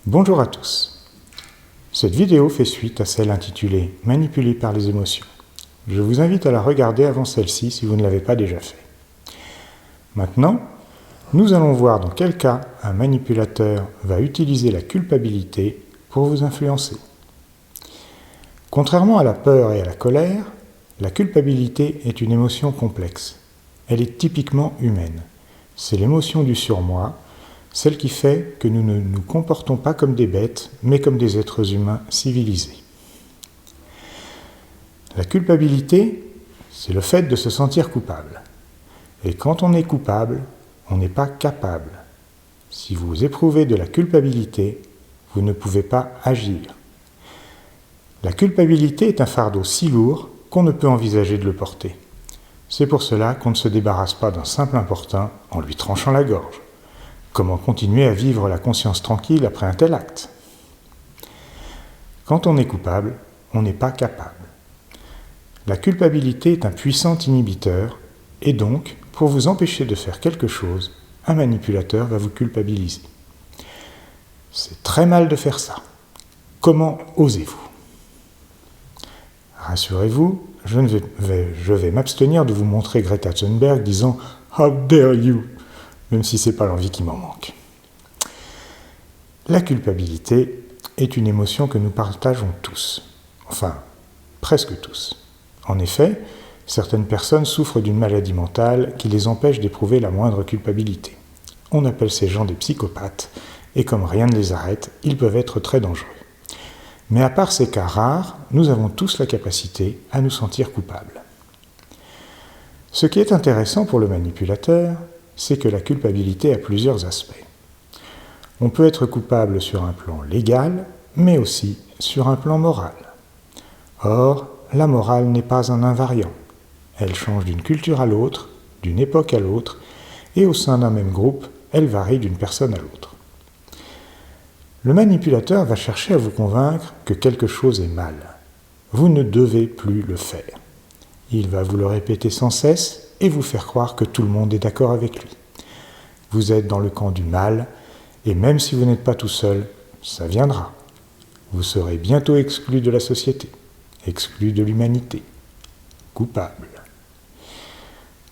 Bonjour à tous. Cette vidéo fait suite à celle intitulée « Manipulé par les émotions ». Je vous invite à la regarder avant celle-ci si vous ne l'avez pas déjà fait. Maintenant, nous allons voir dans quel cas un manipulateur va utiliser la culpabilité pour vous influencer. Contrairement à la peur et à la colère, la culpabilité est une émotion complexe. Elle est typiquement humaine. C'est l'émotion du surmoi, celle qui fait que nous ne nous comportons pas comme des bêtes, mais comme des êtres humains civilisés. La culpabilité, c'est le fait de se sentir coupable. Et quand on est coupable, on n'est pas capable. Si vous éprouvez de la culpabilité, vous ne pouvez pas agir. La culpabilité est un fardeau si lourd qu'on ne peut envisager de le porter. C'est pour cela qu'on ne se débarrasse pas d'un simple importun en lui tranchant la gorge. Comment continuer à vivre la conscience tranquille après un tel acte? Quand on est coupable, on n'est pas capable. La culpabilité est un puissant inhibiteur, et donc, pour vous empêcher de faire quelque chose, un manipulateur va vous culpabiliser. C'est très mal de faire ça. Comment osez-vous? Rassurez-vous, je vais m'abstenir de vous montrer Greta Thunberg disant « How dare you ?» même si ce n'est pas l'envie qui m'en manque. La culpabilité est une émotion que nous partageons tous. Enfin, presque tous. En effet, certaines personnes souffrent d'une maladie mentale qui les empêche d'éprouver la moindre culpabilité. On appelle ces gens des psychopathes, et comme rien ne les arrête, ils peuvent être très dangereux. Mais à part ces cas rares, nous avons tous la capacité à nous sentir coupables. Ce qui est intéressant pour le manipulateur, c'est que la culpabilité a plusieurs aspects. On peut être coupable sur un plan légal, mais aussi sur un plan moral. Or, la morale n'est pas un invariant. Elle change d'une culture à l'autre, d'une époque à l'autre, et au sein d'un même groupe, elle varie d'une personne à l'autre. Le manipulateur va chercher à vous convaincre que quelque chose est mal. Vous ne devez plus le faire. Il va vous le répéter sans cesse et vous faire croire que tout le monde est d'accord avec lui. Vous êtes dans le camp du mal, et même si vous n'êtes pas tout seul, ça viendra. Vous serez bientôt exclu de la société, exclu de l'humanité, coupable.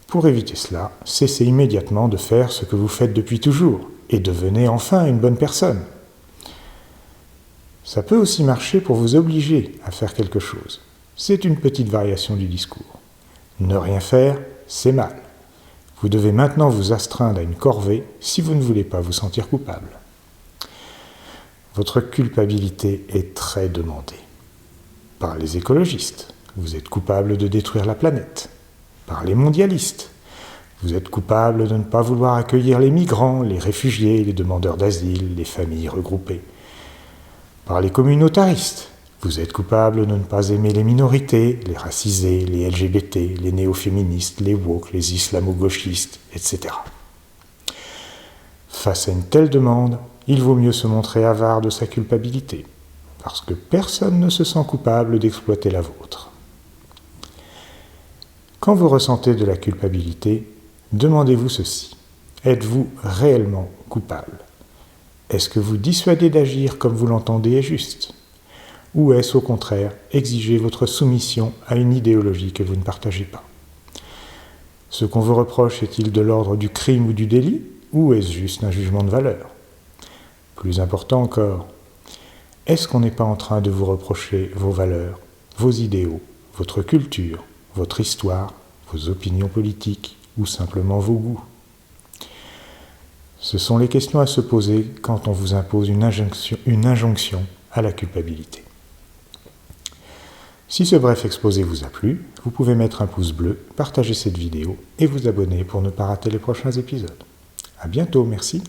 Pour éviter cela, cessez immédiatement de faire ce que vous faites depuis toujours, et devenez enfin une bonne personne. Ça peut aussi marcher pour vous obliger à faire quelque chose. C'est une petite variation du discours. Ne rien faire, c'est mal. Vous devez maintenant vous astreindre à une corvée si vous ne voulez pas vous sentir coupable. Votre culpabilité est très demandée. Par les écologistes, vous êtes coupable de détruire la planète. Par les mondialistes, vous êtes coupable de ne pas vouloir accueillir les migrants, les réfugiés, les demandeurs d'asile, les familles regroupées. Par les communautaristes, vous êtes coupable de ne pas aimer les minorités, les racisés, les LGBT, les néo-féministes, les woke, les islamo-gauchistes, etc. Face à une telle demande, il vaut mieux se montrer avare de sa culpabilité, parce que personne ne se sent coupable d'exploiter la vôtre. Quand vous ressentez de la culpabilité, demandez-vous ceci. Êtes-vous réellement coupable? Est-ce que vous dissuader d'agir comme vous l'entendez est juste? Ou est-ce au contraire exiger votre soumission à une idéologie que vous ne partagez pas? Ce qu'on vous reproche est-il de l'ordre du crime ou du délit, ou est-ce juste un jugement de valeur? Plus important encore, est-ce qu'on n'est pas en train de vous reprocher vos valeurs, vos idéaux, votre culture, votre histoire, vos opinions politiques ou simplement vos goûts? Ce sont les questions à se poser quand on vous impose une injonction à la culpabilité. Si ce bref exposé vous a plu, vous pouvez mettre un pouce bleu, partager cette vidéo et vous abonner pour ne pas rater les prochains épisodes. À bientôt, merci.